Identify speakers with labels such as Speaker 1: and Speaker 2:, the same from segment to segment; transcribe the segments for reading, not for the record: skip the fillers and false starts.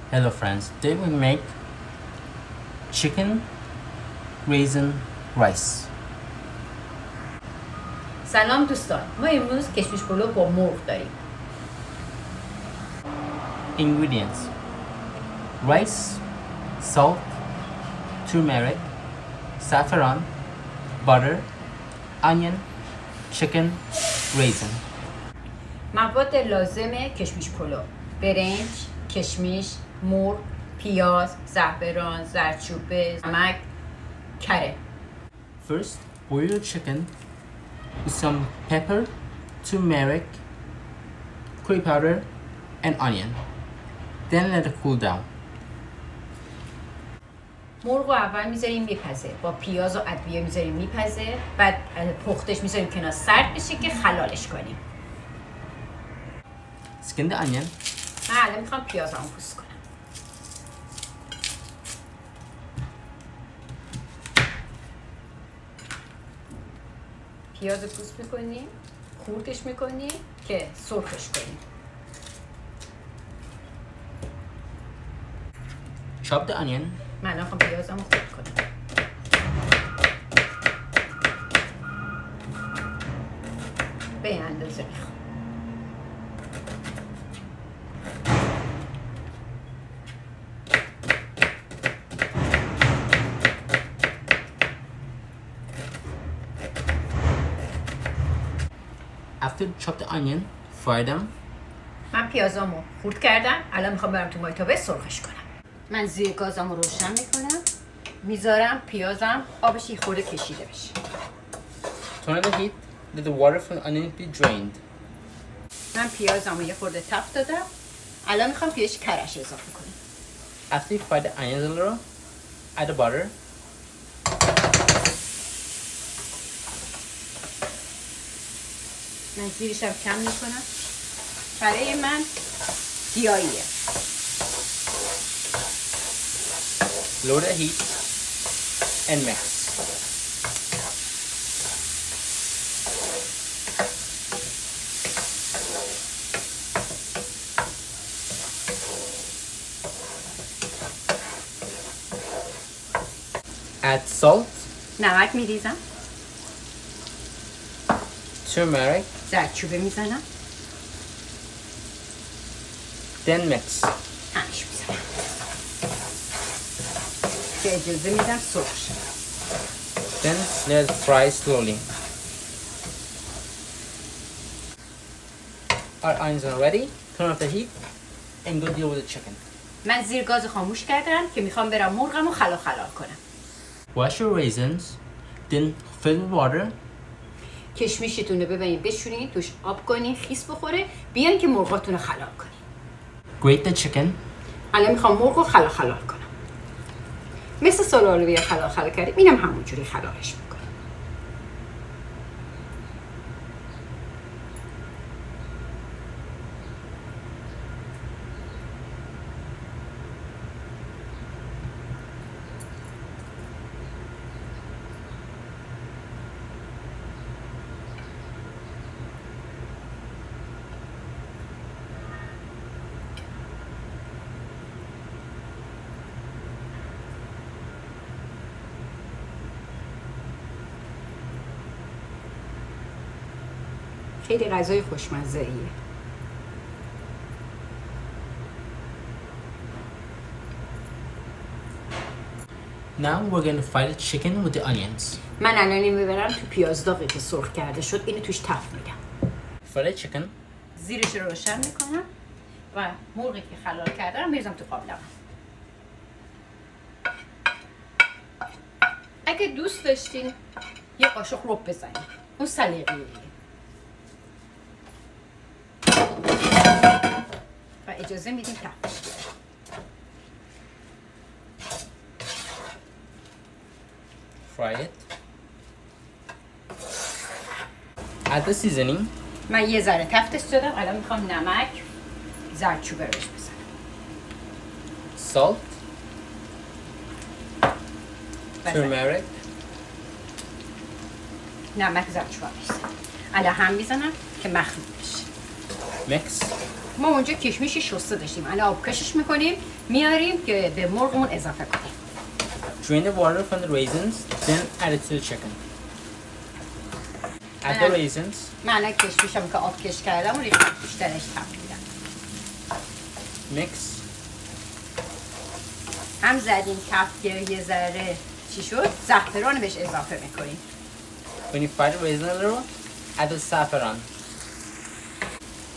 Speaker 1: Hello friends, today we make chicken raisin rice.
Speaker 2: سلام دوستان، ما امروز کشمش پلو با مرغ داریم.
Speaker 1: Ingredients: rice, salt, turmeric, saffron, butter, onion, chicken, raisin.
Speaker 2: مواد لازم کشمش پلو: برنج، کشمش، مرغ، پیاز، زعفران، چوبه، نمک، کره.
Speaker 1: First, boil your chicken with some pepper, turmeric, curry powder, and onion. Then let it cool down.
Speaker 2: مرغ رو اول میذاریم میپزه، با پیاز و ادویه میذاریم میپزه، بعد پختش میذاریم کنار سرد بشه که خلالش کنیم.
Speaker 1: Skin the onion.
Speaker 2: من الان میخوام پیازمو پوست کنم. پیاز پوست میکنیم، خردش میکنیم که سرخش کنیم.
Speaker 1: Chop the onion.
Speaker 2: من الان میخوام پیازمو خرد کنم. به این اندازه میخوام.
Speaker 1: After you chop the onion, fry them.
Speaker 2: من پیازامو خرد کردم، الان میخوام برم تو مایتابه سرخش کنم. من زیر گازمو روشن میکنم، میذارم پیازم آبش یه خورده کشیده بشه.
Speaker 1: Turn on the heat. Let the water from the onion be drained.
Speaker 2: من پیازمو یه خورده تفت دادم، الان میخوام پیش کرش اضافه کنم.
Speaker 1: After you fry the onions a little, add the butter.
Speaker 2: من زیرشم کم میکنم. برای من گیاهیه.
Speaker 1: Lower the heat and mix. Add salt,
Speaker 2: نمک میریزم،
Speaker 1: turmeric,
Speaker 2: زردچوبه میزنم،
Speaker 1: then mix.
Speaker 2: همش میزنم که اجازه میدم سرخ شه.
Speaker 1: Then let it fry slowly. Our onions are ready. Turn off the heat and go deal with the chicken.
Speaker 2: من زیر گاز خاموش کردم که میخوام برم مرغمو خلال کنم.
Speaker 1: Wash your raisins, then fill with water.
Speaker 2: کشمشتون رو ببینید بشورین، توش آب کنین خیس بخوره، بیان که مرغاتون رو خلال کنین.
Speaker 1: Grate the chicken.
Speaker 2: الان میخوام مرغ رو خلال کنم. مثل سالالوی خلال کردیم، اینم همونجوری خلالش میکنم. خیلی غذای خوشمزه ایه.
Speaker 1: Now we're going to fry the chicken with the onions.
Speaker 2: من الان این میبرم تو پیاز داغی که سرخ کرده شد، اینو توش تفت میدم.
Speaker 1: Fry the chicken.
Speaker 2: زیرش رو روشن میکنم و مرغی که خلال کرده رو میریزم تو قابلمه. اگه دوست داشتین یه قاشق رب بزنید، اون سلیقه‌ایه. و اجازه میدیم تفتش بیاره.
Speaker 1: Fry it. Add the seasoning.
Speaker 2: من یه ذره تفتش دادم، الان میخوام نمک، زردچوبه روش بزنم.
Speaker 1: Salt. Turmeric.
Speaker 2: نمک زردچوبه میزنم. الان هم میزنم که مخلوط بشه.
Speaker 1: Mix.
Speaker 2: ما اونجا کشمش شسته داشتیم، الان آبکشش میکنیم میاریم که به مرغمون اضافه کنیم.
Speaker 1: Drain the water from the raisins, then add it to the chicken. Add the raisins.
Speaker 2: من الان کشمشم که آبکش کردم و ریختم بیشترش میدم.
Speaker 1: Mix.
Speaker 2: هم زدیم کف که یه ذره چی شد؟ زعفران بهش اضافه میکنیم.
Speaker 1: When you fry the raisin a little, add the saffron.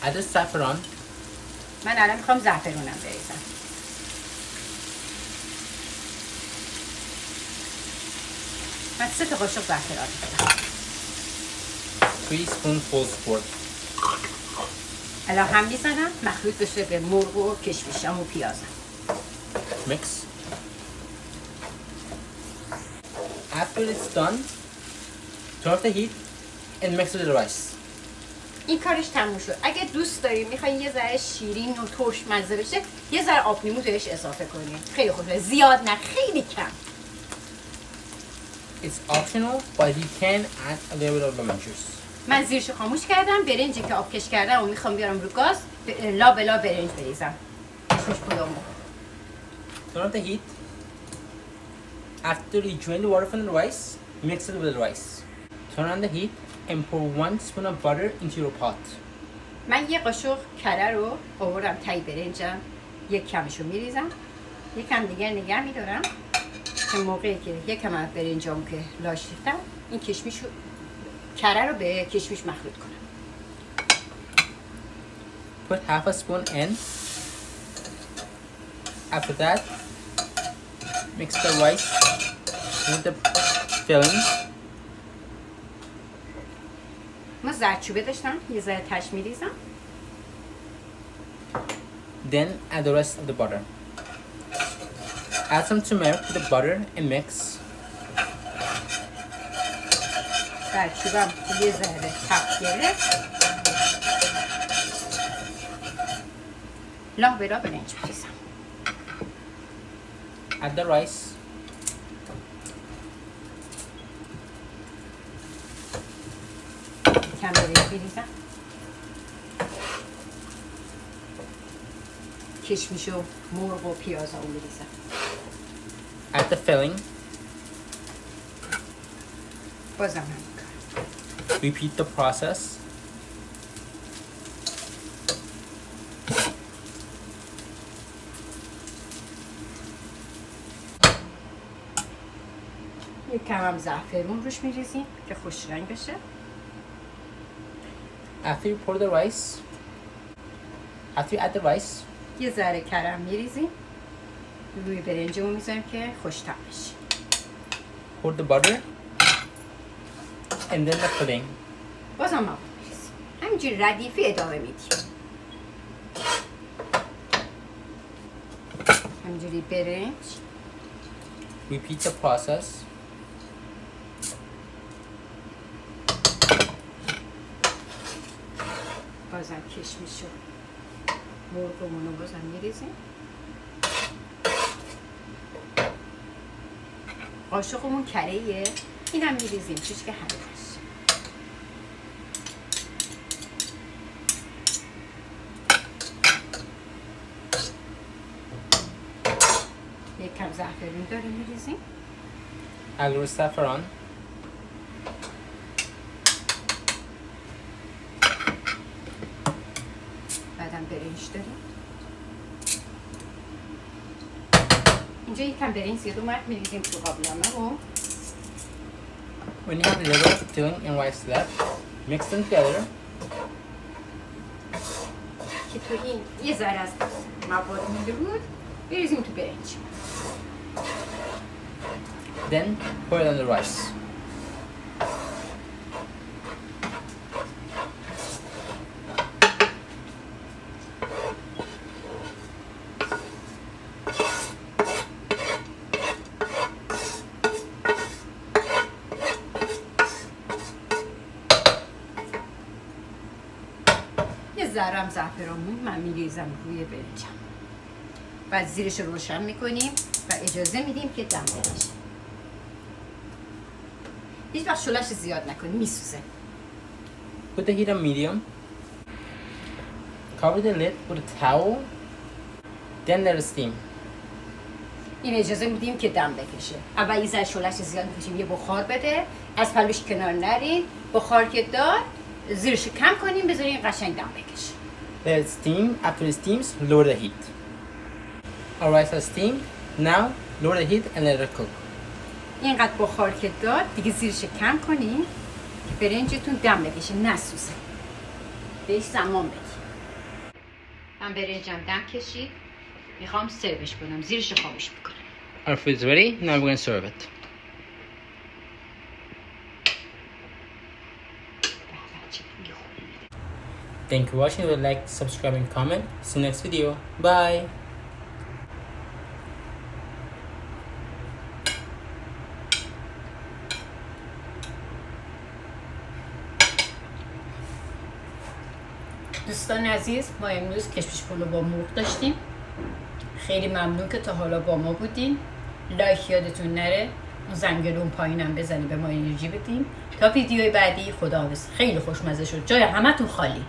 Speaker 1: Add the saffron.
Speaker 2: من الان میخوام زعفرونم بریزم. من 3 تا قاشق زعفران می‌کنم.
Speaker 1: 3 spoonfuls worth.
Speaker 2: الان هم میزنم مخلوط بشه به مرغ و کشمشم و پیازم.
Speaker 1: Mix. After it's done, turn off the heat and mix it with the rice.
Speaker 2: این کارش تموم شد. اگه دوست داریم میخواین یه ذره شیرین و ترش مزه بشه، یه ذره آب لیمو بهش اضافه کنیم. خیلی خوبه. زیاد نه، خیلی کم.
Speaker 1: It's optional, but you can add a little bit of lemon juice.
Speaker 2: من زیرشو خاموش کردم. برنجی که آبکش کردم و میخوام بیارم رو گاز، لا بلا برنج بریزم. کشمش پلومو.
Speaker 1: Turn off the heat. After you drain the water from the rice, mix it with the rice. Turn on the heat and pour 1 spoon of butter into your pot.
Speaker 2: من یه قاشق کره رو آوردم تای برنجم، یک کمشو میریزم، یک کم دیگر نگه میدارم که موقعی که یک کم از برنجام که لاش ریختم این کشمشو کره رو به کشمش مخلوط کنم.
Speaker 1: Put half a spoon in. After that, mix the rice with the filling.
Speaker 2: ما چوبه داشتم، یه ذره تش میریزم.
Speaker 1: Then add the rest of the butter. Add some turmeric to the butter and mix.
Speaker 2: چوبم یه ذره تفت گرفت. لا بلا برنج بریزم.
Speaker 1: Add the rice.
Speaker 2: کم برنج بریزم. کشمش و مرغ و پیاز اون بریزم.
Speaker 1: Add the filling.
Speaker 2: بازم هم میکنم.
Speaker 1: Repeat the process.
Speaker 2: یک کم هم زعفرون روش میریزیم که خوش رنگ بشه.
Speaker 1: After you pour the rice, after you add the rice,
Speaker 2: یه ذره کرم میریزیم روی برنجمون میذاریم که خوش‌طعم بشه.
Speaker 1: pour the butter, and then the filling.
Speaker 2: بازم مواد میریزیم. همینجوری ردیفی ادامه میدیم. همینجوری برنج.
Speaker 1: Repeat the process.
Speaker 2: بازم کشمش و مرغمون رو بازم میریزیم. قاشقمون کره‌ایه، این هم میریزیم چیش که حل بشه. یک کم زعفرون داریم میریزیم.
Speaker 1: Add your saffron.
Speaker 2: بعدم برنج داریم. اینجا یکم برنج زیاد اومد میریزیم تو قابلمه‌مون.
Speaker 1: When you have a little filling and rice left, mix them together.
Speaker 2: که تو این یه ذره از مواد مونده بود بریزیم تو برنج.
Speaker 1: Then pour it on the rice.
Speaker 2: ذرم زعفرانمون من میریزم روی برنجم. بعد زیرش رو روشن میکنیم و اجازه میدیم که دم بکشه. هیچ وقت شلش زیاد نکنیم، میسوزه.
Speaker 1: Put the heat on medium. cover the lid with a towel. Then let it steam.
Speaker 2: این اجازه میدیم که دم بکشه. اول یه ذره شعله‌اش زیاد می‌کشیم یه بخار بده. از پلوش کنار نرید. بخار که داد زیرش کم کنیم بذارین قشنگ دم بکشه.
Speaker 1: Let it steam. After it steams, lower the heat. Our rice has steamed. Now lower the heat and let it cook.
Speaker 2: اینقدر بخار که داد دیگه زیرش کم کنین که برنجتون دم بکشه نسوزه. بهش زمان بدید. من برنجم دم کشید. میخوام سروش کنم. زیرش خاموش میکنم.
Speaker 1: Our food is ready. Now we're going to serve it. Thank you for watching. If you like, subscribe and comment. See you next video. Bye.
Speaker 2: دوستان عزیز ما امروز کشمش پلو با مرغ داشتیم. خیلی ممنون که تا حالا با ما بودین. لایک یادتون نره. اون زنگوله اون پایینم بزنید به ما انرژی بدین. تا ویدیوی بعدی خداحافظ. خیلی خوشمزه شد. جای همتون خالی.